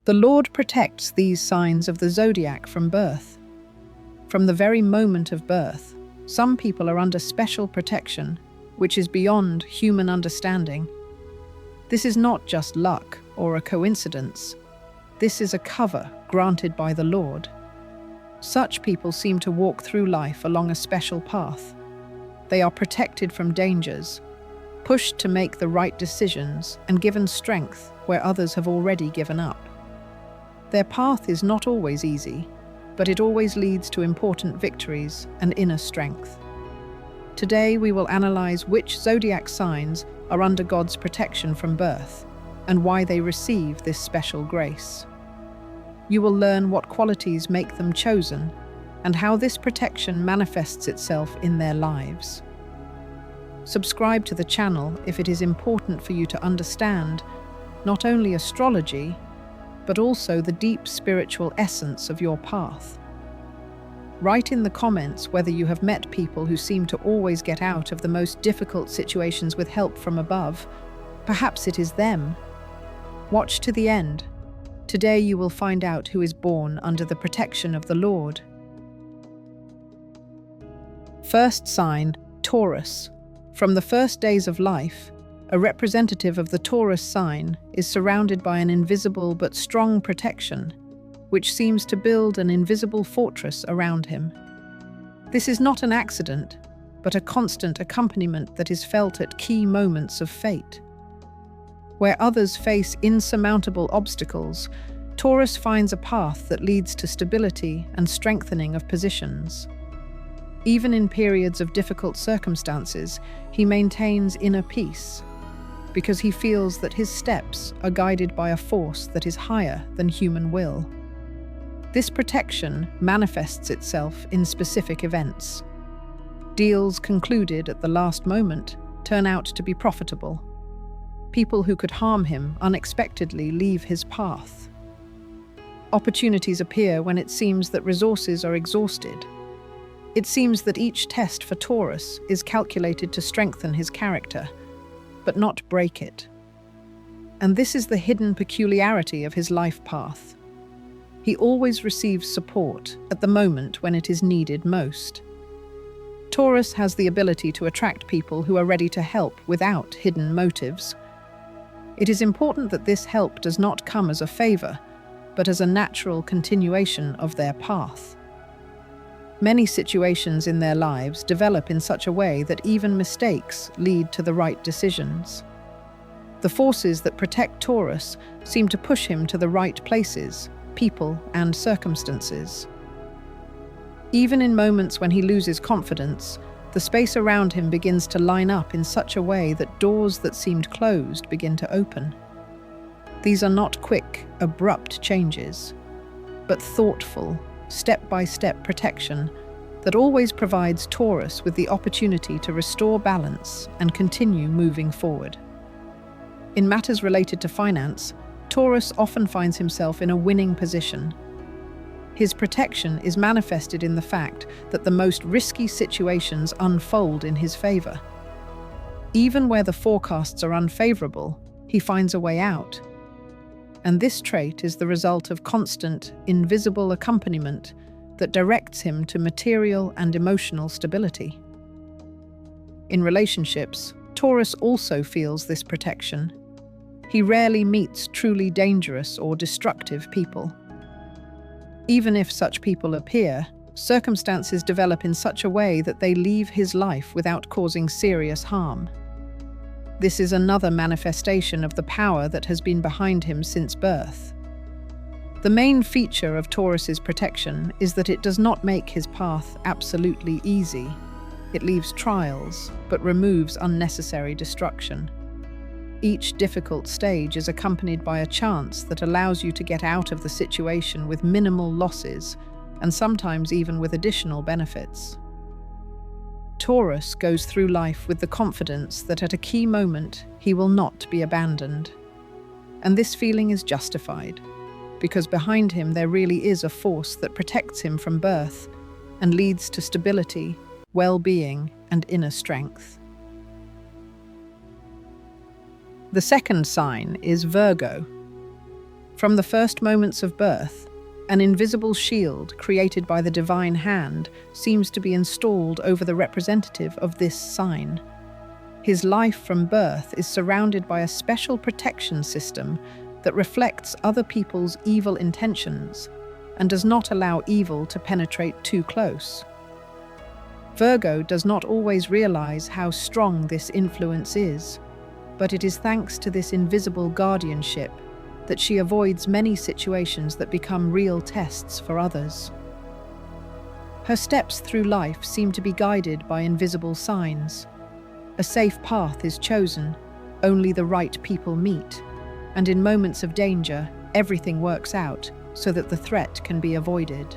The Lord protects these signs of the zodiac from birth. From the very moment of birth, some people are under special protection, which is beyond human understanding. This is not just luck or a coincidence. This is a cover granted by the Lord. Such people seem to walk through life along a special path. They are protected from dangers, pushed to make the right decisions, and given strength where others have already given up. Their path is not always easy, but it always leads to important victories and inner strength. Today we will analyze which zodiac signs are under God's protection from birth and why they receive this special grace. You will learn what qualities make them chosen and how this protection manifests itself in their lives. Subscribe to the channel if it is important for you to understand not only astrology, but also the deep spiritual essence of your path. Write in the comments whether you have met people who seem to always get out of the most difficult situations with help from above. Perhaps it is them. Watch to the end. Today you will find out who is born under the protection of the Lord. First sign, Taurus. From the first days of life, a representative of the Taurus sign is surrounded by an invisible but strong protection, which seems to build an invisible fortress around him. This is not an accident, but a constant accompaniment that is felt at key moments of fate. Where others face insurmountable obstacles, Taurus finds a path that leads to stability and strengthening of positions. Even in periods of difficult circumstances, he maintains inner peace, because he feels that his steps are guided by a force that is higher than human will. This protection manifests itself in specific events. Deals concluded at the last moment turn out to be profitable. People who could harm him unexpectedly leave his path. Opportunities appear when it seems that resources are exhausted. It seems that each test for Taurus is calculated to strengthen his character, but not break it. And this is the hidden peculiarity of his life path. He always receives support at the moment when it is needed most. Taurus has the ability to attract people who are ready to help without hidden motives. It is important that this help does not come as a favor, but as a natural continuation of their path. Many situations in their lives develop in such a way that even mistakes lead to the right decisions. The forces that protect Taurus seem to push him to the right places, people, and circumstances. Even in moments when he loses confidence, the space around him begins to line up in such a way that doors that seemed closed begin to open. These are not quick, abrupt changes, but thoughtful, step-by-step protection that always provides Taurus with the opportunity to restore balance and continue moving forward. In matters related to finance, Taurus often finds himself in a winning position. His protection is manifested in the fact that the most risky situations unfold in his favor. Even where the forecasts are unfavorable, he finds a way out. And this trait is the result of constant, invisible accompaniment that directs him to material and emotional stability. In relationships, Taurus also feels this protection. He rarely meets truly dangerous or destructive people. Even if such people appear, circumstances develop in such a way that they leave his life without causing serious harm. This is another manifestation of the power that has been behind him since birth. The main feature of Taurus's protection is that it does not make his path absolutely easy. It leaves trials, but removes unnecessary destruction. Each difficult stage is accompanied by a chance that allows you to get out of the situation with minimal losses, and sometimes even with additional benefits. Taurus goes through life with the confidence that at a key moment he will not be abandoned. And this feeling is justified, because behind him there really is a force that protects him from birth and leads to stability, well-being, and inner strength. The second sign is Virgo. From the first moments of birth, an invisible shield created by the divine hand seems to be installed over the representative of this sign. His life from birth is surrounded by a special protection system that reflects other people's evil intentions and does not allow evil to penetrate too close. Virgo does not always realize how strong this influence is, but it is thanks to this invisible guardianship that she avoids many situations that become real tests for others. Her steps through life seem to be guided by invisible signs. A safe path is chosen, only the right people meet, and in moments of danger, everything works out so that the threat can be avoided.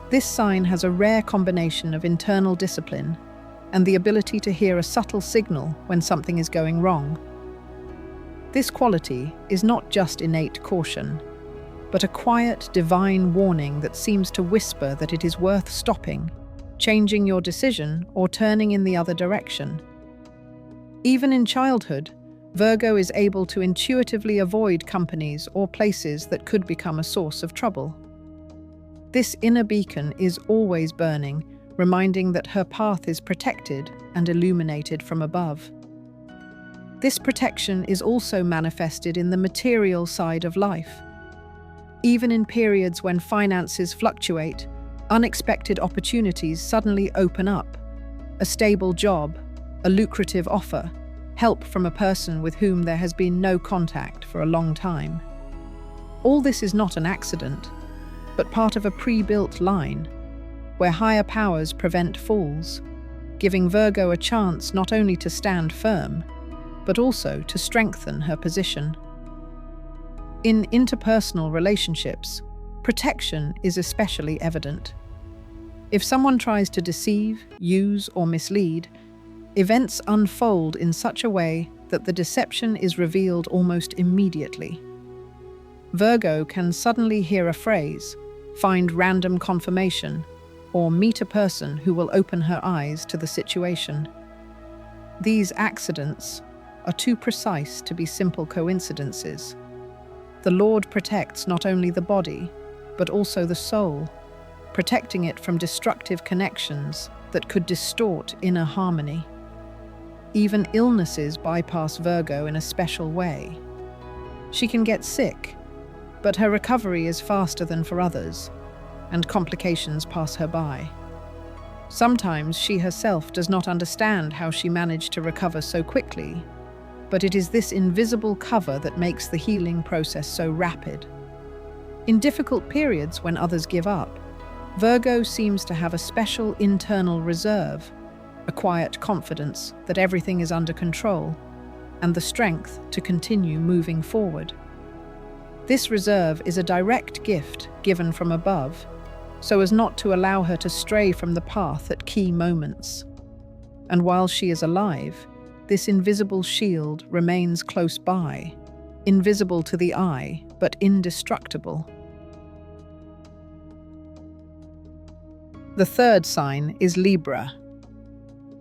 This sign has a rare combination of internal discipline and the ability to hear a subtle signal when something is going wrong. This quality is not just innate caution, but a quiet, divine warning that seems to whisper that it is worth stopping, changing your decision, or turning in the other direction. Even in childhood, Virgo is able to intuitively avoid companies or places that could become a source of trouble. This inner beacon is always burning, reminding that her path is protected and illuminated from above. This protection is also manifested in the material side of life. Even in periods when finances fluctuate, unexpected opportunities suddenly open up. A stable job, a lucrative offer, help from a person with whom there has been no contact for a long time. All this is not an accident, but part of a pre-built line, where higher powers prevent falls, giving Virgo a chance not only to stand firm, but also to strengthen her position. In interpersonal relationships, protection is especially evident. If someone tries to deceive, use, or mislead, events unfold in such a way that the deception is revealed almost immediately. Virgo can suddenly hear a phrase, find random confirmation, or meet a person who will open her eyes to the situation. These accidents are too precise to be simple coincidences. The Lord protects not only the body, but also the soul, protecting it from destructive connections that could distort inner harmony. Even illnesses bypass Virgo in a special way. She can get sick, but her recovery is faster than for others, and complications pass her by. Sometimes she herself does not understand how she managed to recover so quickly, but it is this invisible cover that makes the healing process so rapid. In difficult periods when others give up, Virgo seems to have a special internal reserve, a quiet confidence that everything is under control, and the strength to continue moving forward. This reserve is a direct gift given from above, so as not to allow her to stray from the path at key moments. And while she is alive, this invisible shield remains close by, invisible to the eye, but indestructible. The third sign is Libra.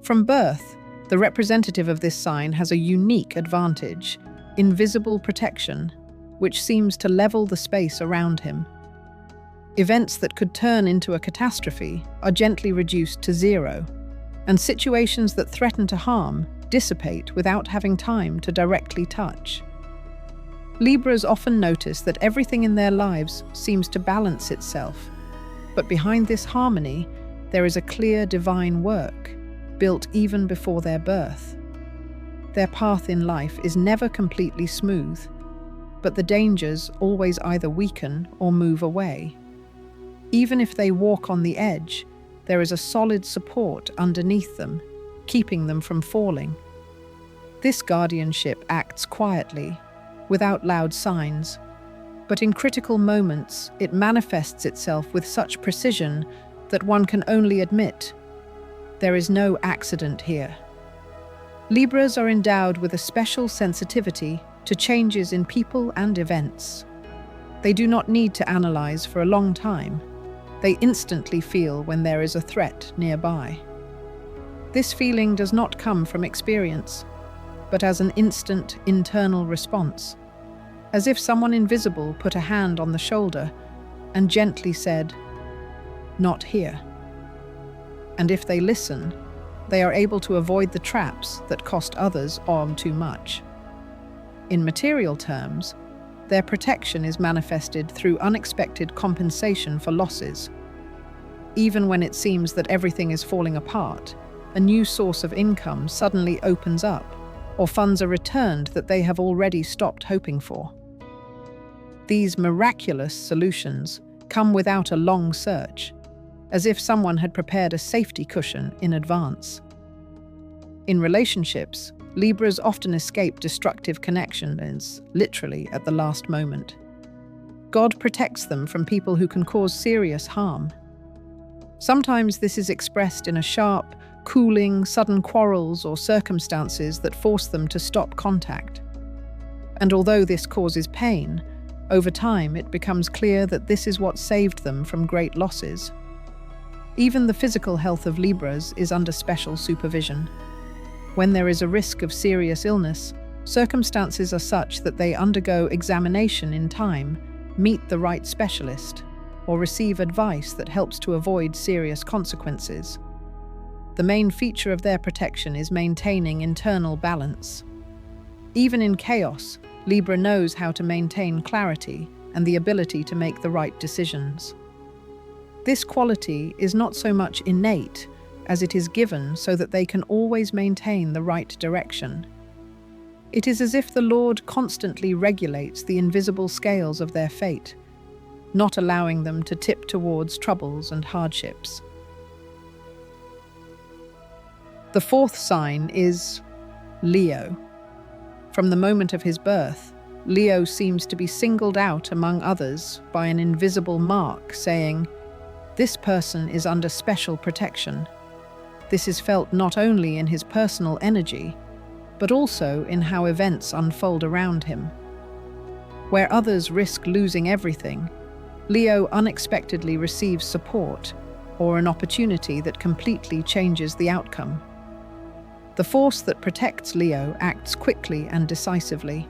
From birth, the representative of this sign has a unique advantage, invisible protection, which seems to level the space around him. Events that could turn into a catastrophe are gently reduced to zero, and situations that threaten to harm dissipate without having time to directly touch. Libras often notice that everything in their lives seems to balance itself, but behind this harmony, there is a clear divine work, built even before their birth. Their path in life is never completely smooth, but the dangers always either weaken or move away. Even if they walk on the edge, there is a solid support underneath them, keeping them from falling. This guardianship acts quietly, without loud signs, but in critical moments it manifests itself with such precision that one can only admit there is no accident here. Libras are endowed with a special sensitivity to changes in people and events. They do not need to analyze for a long time. They instantly feel when there is a threat nearby. This feeling does not come from experience, but as an instant internal response. as if someone invisible put a hand on the shoulder and gently said, "Not here." And if they listen, they are able to avoid the traps that cost others all too much. In material terms, their protection is manifested through unexpected compensation for losses. Even when it seems that everything is falling apart, a new source of income suddenly opens up, or funds are returned that they have already stopped hoping for. These miraculous solutions come without a long search, as if someone had prepared a safety cushion in advance. In relationships, Libras often escape destructive connections, literally at the last moment. God protects them from people who can cause serious harm. Sometimes this is expressed in a sharp, cooling, sudden quarrels or circumstances that force them to stop contact. And although this causes pain, over time it becomes clear that this is what saved them from great losses. Even the physical health of Libras is under special supervision. When there is a risk of serious illness, circumstances are such that they undergo examination in time, meet the right specialist, or receive advice that helps to avoid serious consequences. The main feature of their protection is maintaining internal balance. Even in chaos, Libra knows how to maintain clarity and the ability to make the right decisions. This quality is not so much innate as it is given so that they can always maintain the right direction. It is as if the Lord constantly regulates the invisible scales of their fate, not allowing them to tip towards troubles and hardships. The fourth sign is Leo. From the moment of his birth, Leo seems to be singled out among others by an invisible mark saying, "This person is under special protection." This is felt not only in his personal energy, but also in how events unfold around him. Where others risk losing everything, Leo unexpectedly receives support or an opportunity that completely changes the outcome. The force that protects Leo acts quickly and decisively.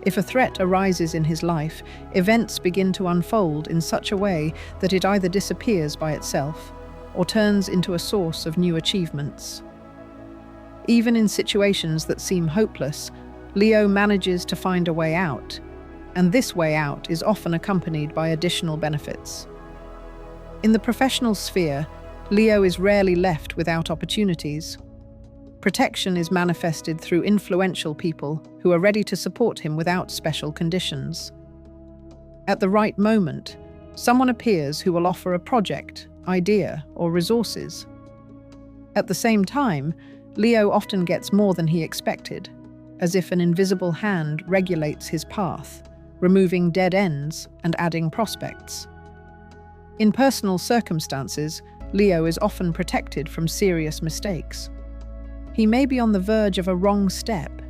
If a threat arises in his life, events begin to unfold in such a way that it either disappears by itself or turns into a source of new achievements. Even in situations that seem hopeless, Leo manages to find a way out, and this way out is often accompanied by additional benefits. In the professional sphere, Leo is rarely left without opportunities. Protection is manifested through influential people who are ready to support him without special conditions. At the right moment, someone appears who will offer a project, idea, or resources. At the same time, Leo often gets more than he expected, as if an invisible hand regulates his path, removing dead ends and adding prospects. In personal circumstances, Leo is often protected from serious mistakes. He may be on the verge of a wrong step,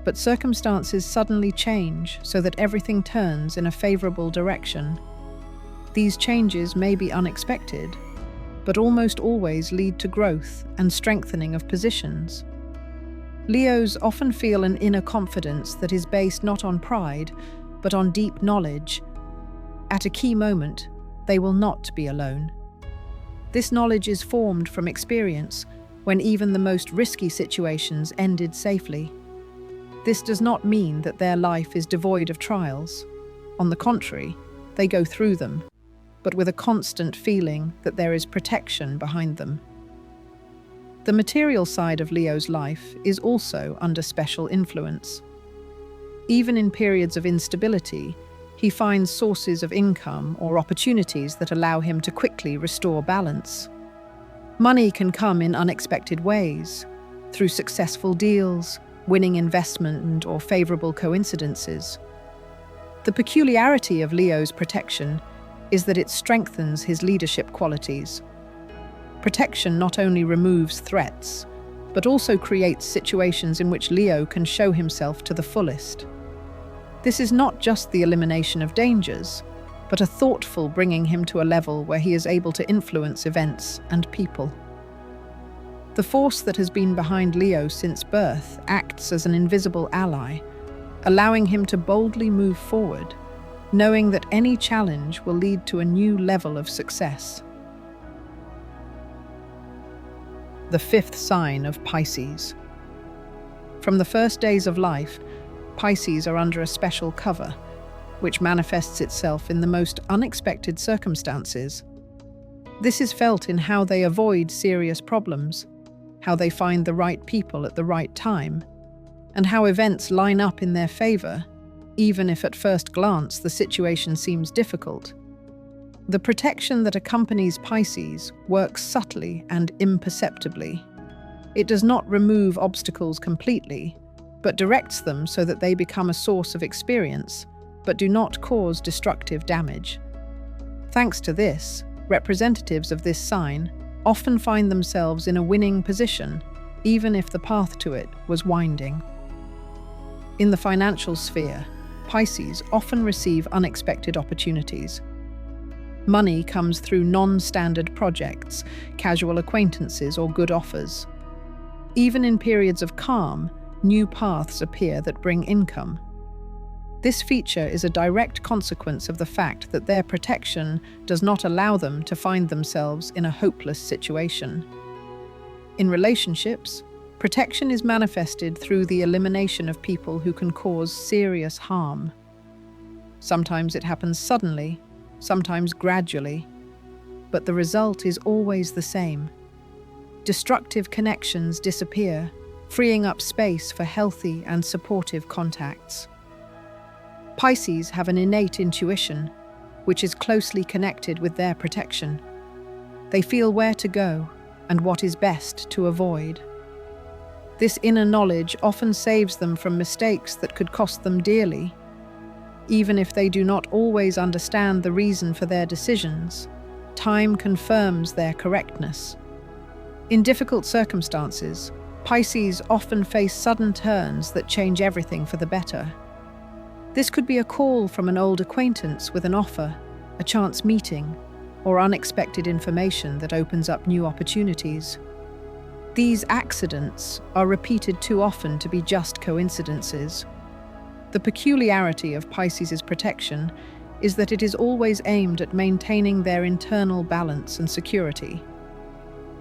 but circumstances suddenly change so that everything turns in a favorable direction. These changes may be unexpected, but almost always lead to growth and strengthening of positions. Leos often feel an inner confidence that is based not on pride, but on deep knowledge. At a key moment, they will not be alone. This knowledge is formed from experience when even the most risky situations ended safely. This does not mean that their life is devoid of trials. On the contrary, they go through them, but with a constant feeling that there is protection behind them. The material side of Leo's life is also under special influence. Even in periods of instability, he finds sources of income or opportunities that allow him to quickly restore balance. Money can come in unexpected ways, through successful deals, winning investment, or favorable coincidences. The peculiarity of Leo's protection is that it strengthens his leadership qualities. Protection not only removes threats, but also creates situations in which Leo can show himself to the fullest. This is not just the elimination of dangers, but a thoughtful bringing him to a level where he is able to influence events and people. The force that has been behind Leo since birth acts as an invisible ally, allowing him to boldly move forward, knowing that any challenge will lead to a new level of success. The fifth sign of Pisces. From the first days of life, Pisces are under a special cover, which manifests itself in the most unexpected circumstances. This is felt in how they avoid serious problems, how they find the right people at the right time, and how events line up in their favor, even if at first glance the situation seems difficult. The protection that accompanies Pisces works subtly and imperceptibly. It does not remove obstacles completely, but directs them so that they become a source of experience, but do not cause destructive damage. Thanks to this, representatives of this sign often find themselves in a winning position, even if the path to it was winding. In the financial sphere, Pisces often receive unexpected opportunities. Money comes through non-standard projects, casual acquaintances, or good offers. Even in periods of calm, new paths appear that bring income. This feature is a direct consequence of the fact that their protection does not allow them to find themselves in a hopeless situation. In relationships, protection is manifested through the elimination of people who can cause serious harm. Sometimes it happens suddenly, sometimes gradually, but the result is always the same. Destructive connections disappear, freeing up space for healthy and supportive contacts. Pisces have an innate intuition, which is closely connected with their protection. They feel where to go and what is best to avoid. This inner knowledge often saves them from mistakes that could cost them dearly. Even if they do not always understand the reason for their decisions, time confirms their correctness. In difficult circumstances, Pisces often face sudden turns that change everything for the better. This could be a call from an old acquaintance with an offer, a chance meeting, or unexpected information that opens up new opportunities. These accidents are repeated too often to be just coincidences. The peculiarity of Pisces' protection is that it is always aimed at maintaining their internal balance and security.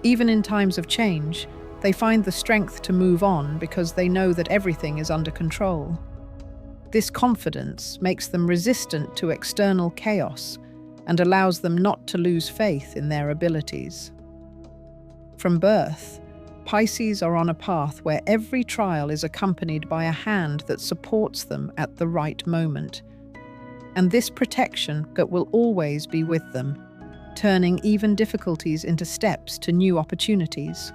Even in times of change, they find the strength to move on because they know that everything is under control. This confidence makes them resistant to external chaos and allows them not to lose faith in their abilities. From birth, Pisces are on a path where every trial is accompanied by a hand that supports them at the right moment. And this protection that will always be with them, turning even difficulties into steps to new opportunities.